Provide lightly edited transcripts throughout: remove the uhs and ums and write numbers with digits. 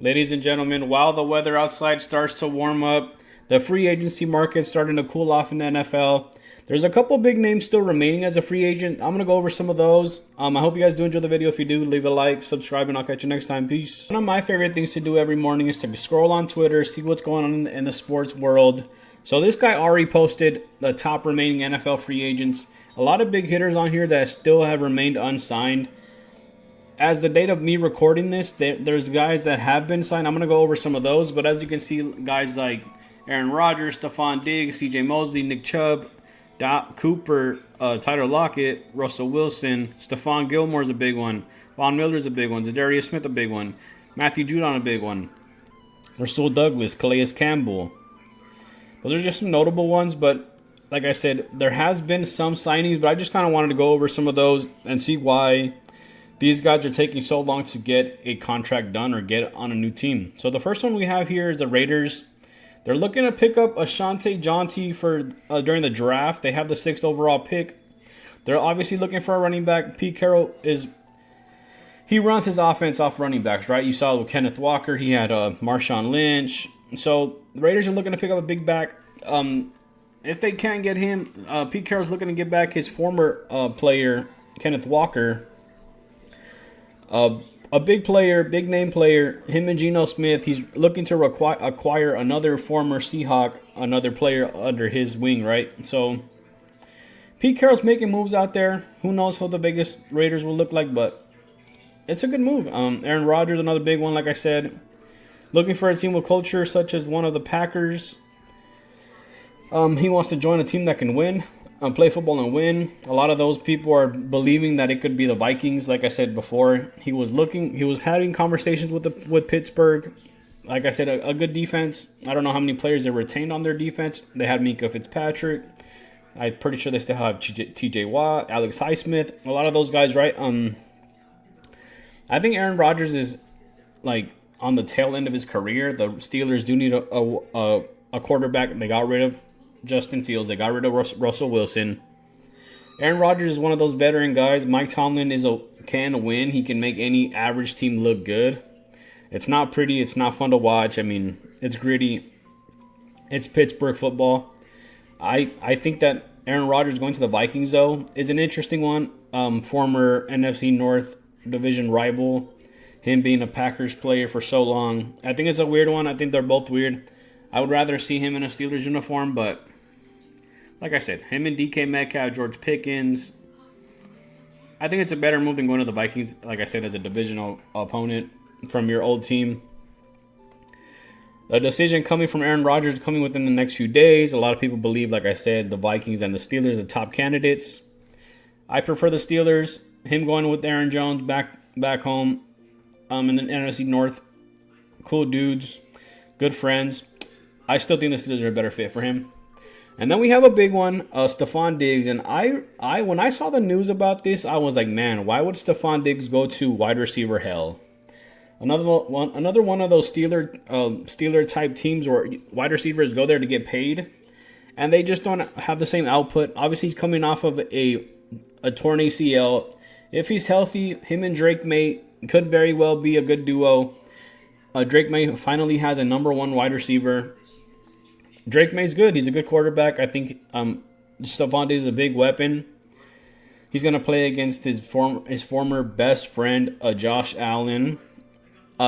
Ladies and gentlemen, while the weather outside starts to warm up, the free agency market's starting to cool off in the NFL. There's a couple big names still remaining as a free agent. I'm going to go over some of those. I hope you guys do enjoy the video. If you do, leave a like, subscribe, and I'll catch you next time. Peace. One of my favorite things to do every morning is to scroll on Twitter, see what's going on in the sports world. So this guy already posted the top remaining NFL free agents. A lot of big hitters on here that still have remained unsigned. As the date of me recording this, there's guys that have been signed. I'm going to go over some of those. But as you can see, guys like Aaron Rodgers, Stephon Diggs, CJ Mosley, Nick Chubb, Doc Cooper, Tyler Lockett, Russell Wilson, Stephon Gilmore's a big one. Von Miller's a big one. Zadarius Smith a big one. Matthew Judon a big one. Rasul Douglas, Calais Campbell. Those are just some notable ones, but like I said, there has been some signings, but I just kind of wanted to go over some of those and see why these guys are taking so long to get a contract done or get on a new team. So the first one we have here is the Raiders. They're looking to pick up Ashante Jonty for during the draft. They have the 6th overall pick. They're obviously looking for a running back. Pete Carroll he runs his offense off running backs, right? You saw with Kenneth Walker. He had Marshawn Lynch. So the Raiders are looking to pick up a big back. If they can't get him, Pete Carroll's looking to get back his former player, Kenneth Walker. A big player, big name player, him and Geno Smith. He's looking to acquire another former Seahawk, another player under his wing, right? So Pete Carroll's making moves out there. Who knows how the Vegas Raiders will look like, but it's a good move. Aaron Rodgers, another big one, like I said. Looking for a team with culture, such as one of the Packers. He wants to join a team that can win, play football and win. A lot of those people are believing that it could be the Vikings. Like I said before, he was having conversations with Pittsburgh. Like I said, a good defense. I don't know how many players they retained on their defense. They had Minka Fitzpatrick. I'm pretty sure they still have T.J. Watt, Alex Highsmith. A lot of those guys, right? I think Aaron Rodgers is like on the tail end of his career. The Steelers do need a quarterback. They got rid of Justin Fields. They got rid of Russell Wilson. Aaron Rodgers is one of those veteran guys. Mike Tomlin can win. He can make any average team look good. It's not pretty. It's not fun to watch. I mean, it's gritty. It's Pittsburgh football. I think that Aaron Rodgers going to the Vikings, though, is an interesting one. Former NFC North division rival. Him being a Packers player for so long. I think it's a weird one. I think they're both weird. I would rather see him in a Steelers uniform, but like I said, him and DK Metcalf, George Pickens, I think it's a better move than going to the Vikings, like I said, as a divisional opponent from your old team. The decision coming from Aaron Rodgers coming within the next few days. A lot of people believe, like I said, the Vikings and the Steelers are the top candidates. I prefer the Steelers. Him going with Aaron Jones back home in the NFC North. Cool dudes, good friends. I still think the Steelers are a better fit for him. And then we have a big one, Stephon Diggs. And I when I saw the news about this, I was like, man, why would Stephon Diggs go to wide receiver hell? Another one of those Steeler type teams where wide receivers go there to get paid, and they just don't have the same output. Obviously, he's coming off of a torn ACL. If he's healthy, him and Drake May could very well be a good duo. Drake May finally has a number one wide receiver. Drake May's good. He's a good quarterback. I think Stephon Diggs is a big weapon. He's going to play against his former best friend, Josh Allen,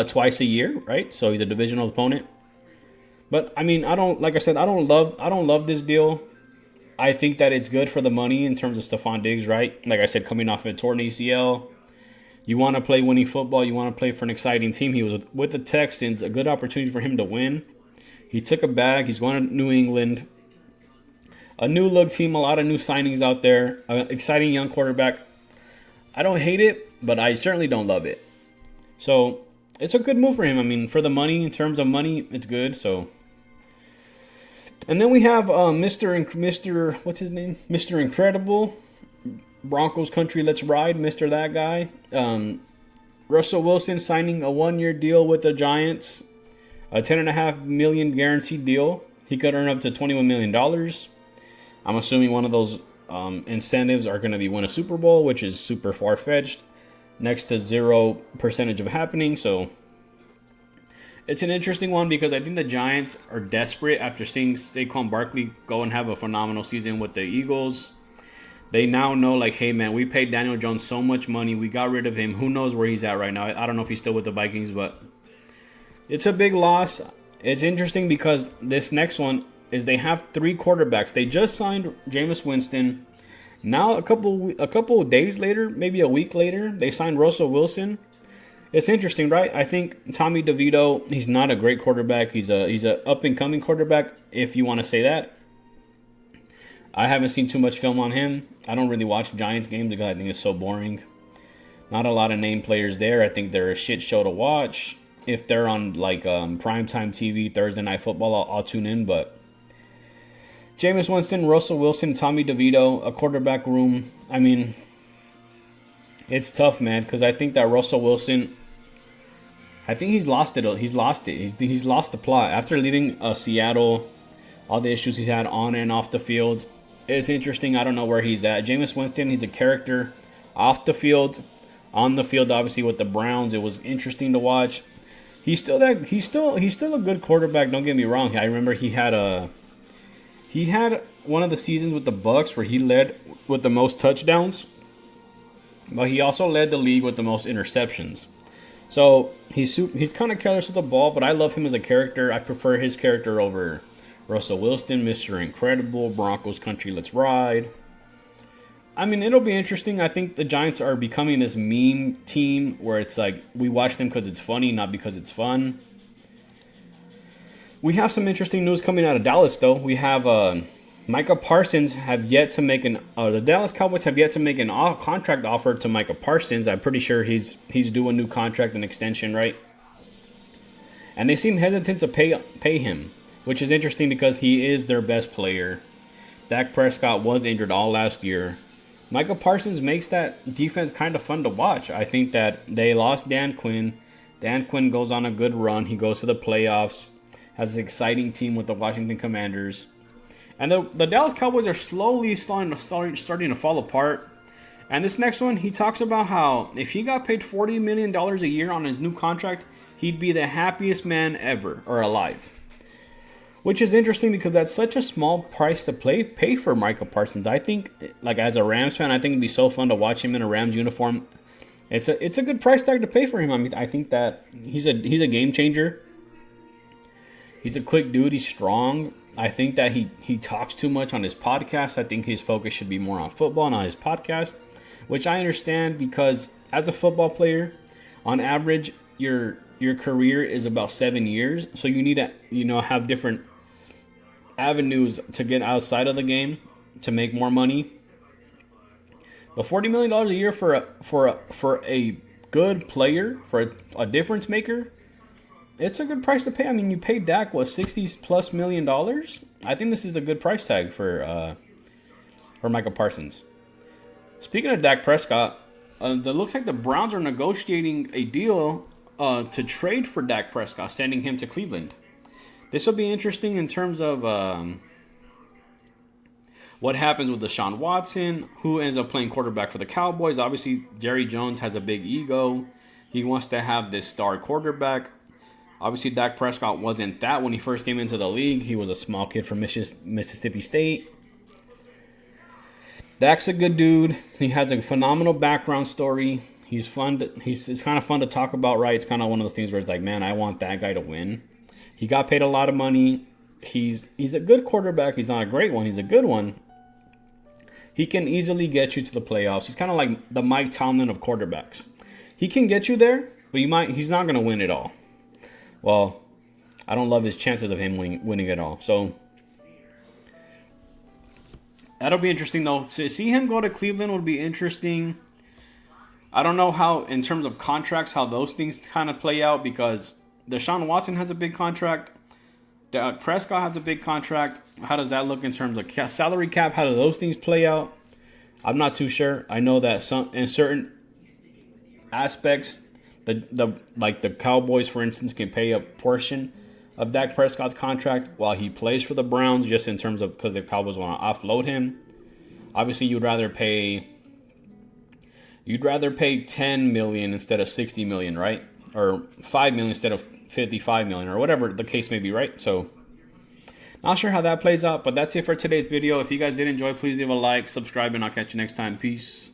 twice a year, right? So he's a divisional opponent. But I mean, I don't love this deal. I think that it's good for the money in terms of Stephon Diggs, right? Like I said, coming off a torn ACL. You want to play winning football. You want to play for an exciting team. He was with the Texans, a good opportunity for him to win. He took a bag. He's going to New England. A new look team, a lot of new signings out there. An exciting young quarterback. I don't hate it, but I certainly don't love it. So it's a good move for him. I mean, for the money, in terms of money, it's good. So, and then we have Mr. What's his name? Mr. Incredible. Broncos country, let's ride, Mr. That guy. Russell Wilson signing a 1-year deal with the Giants. A $10.5 million guaranteed deal. He could earn up to $21 million. I'm assuming one of those incentives are going to be win a Super Bowl, which is super far-fetched. Next to 0% of happening. So It's an interesting one because I think the Giants are desperate after seeing Saquon Barkley go and have a phenomenal season with the Eagles. They now know, like, hey, man, we paid Daniel Jones so much money. We got rid of him. Who knows where he's at right now? I don't know if he's still with the Vikings, but it's a big loss. It's interesting because this next one is they have 3 quarterbacks. They just signed Jameis Winston. Now, a couple of days later, maybe a week later, they signed Russell Wilson. It's interesting, right? I think Tommy DeVito, he's not a great quarterback. He's a up-and-coming quarterback, if you want to say that. I haven't seen too much film on him. I don't really watch Giants games because I think it's so boring. Not a lot of name players there. I think they're a shit show to watch. If they're on like primetime TV, Thursday Night Football, I'll tune in. But Jameis Winston, Russell Wilson, Tommy DeVito, a quarterback room. I mean, it's tough, man, because I think that Russell Wilson, I think he's lost it. He's lost the plot. After leaving Seattle, all the issues he's had on and off the field, it's interesting. I don't know where he's at. Jameis Winston, he's a character off the field. On the field, obviously, with the Browns, it was interesting to watch. He's still a good quarterback. Don't get me wrong. I remember he had one of the seasons with the Bucs where he led with the most touchdowns, but he also led the league with the most interceptions. So he's kind of careless with the ball, but I love him as a character. I prefer his character over Russell Wilson, Mr. Incredible, Broncos Country, Let's Ride. I mean, it'll be interesting. I think the Giants are becoming this meme team where it's like we watch them because it's funny, not because it's fun. We have some interesting news coming out of Dallas, though. We have Micah Parsons have yet to make the Dallas Cowboys have yet to make an contract offer to Micah Parsons. I'm pretty sure he's due a new contract and extension, right? And they seem hesitant to pay him, which is interesting because he is their best player. Dak Prescott was injured all last year. Micah Parsons makes that defense kind of fun to watch. I think that they lost Dan Quinn. Dan Quinn goes on a good run. He goes to the playoffs, has an exciting team with the Washington Commanders. And the Dallas Cowboys are slowly starting to fall apart. And this next one, he talks about how if he got paid $40 million a year on his new contract, he'd be the happiest man ever or alive. Which is interesting because that's such a small price to pay for Micah Parsons. I think, like as a Rams fan, I think it'd be so fun to watch him in a Rams uniform. It's a good price tag to pay for him. I mean, I think that he's a game changer. He's a quick dude. He's strong. I think that he talks too much on his podcast. I think his focus should be more on football, not his podcast, which I understand because as a football player, on average, your career is about 7 years. So you need to have different avenues to get outside of the game to make more money. But $40 million a year for a good player, for a difference maker, it's a good price to pay. I mean, you paid Dak $60+ million. I think this is a good price tag for Micah Parsons. Speaking of Dak Prescott, it looks like the Browns are negotiating a deal to trade for Dak Prescott, sending him to Cleveland. This will be interesting in terms of what happens with Deshaun Watson, who ends up playing quarterback for the Cowboys. Obviously, Jerry Jones has a big ego. He wants to have this star quarterback. Obviously, Dak Prescott wasn't that when he first came into the league. He was a small kid from Mississippi State. Dak's a good dude. He has a phenomenal background story. He's fun. It's kind of fun to talk about, right? It's kind of one of those things where it's like, man, I want that guy to win. He got paid a lot of money. He's a good quarterback. He's not a great one. He's a good one. He can easily get you to the playoffs. He's kind of like the Mike Tomlin of quarterbacks. He can get you there, but he's not going to win it all. Well, I don't love his chances of him winning it all. So that'll be interesting, though. To see him go to Cleveland would be interesting. I don't know how, in terms of contracts, how those things kind of play out because Deshaun Watson has a big contract. Dak Prescott has a big contract. How does that look in terms of salary cap? How do those things play out? I'm not too sure. I know that in certain aspects, the Cowboys, for instance, can pay a portion of Dak Prescott's contract while he plays for the Browns, just in terms of because the Cowboys want to offload him. Obviously, you'd rather pay $10 million instead of $60 million, right? Or $5 million instead of $55 million or whatever the case may be, right? So not sure how that plays out, but that's it for today's video. If you guys did enjoy, please leave a like, subscribe, and I'll catch you next time. Peace.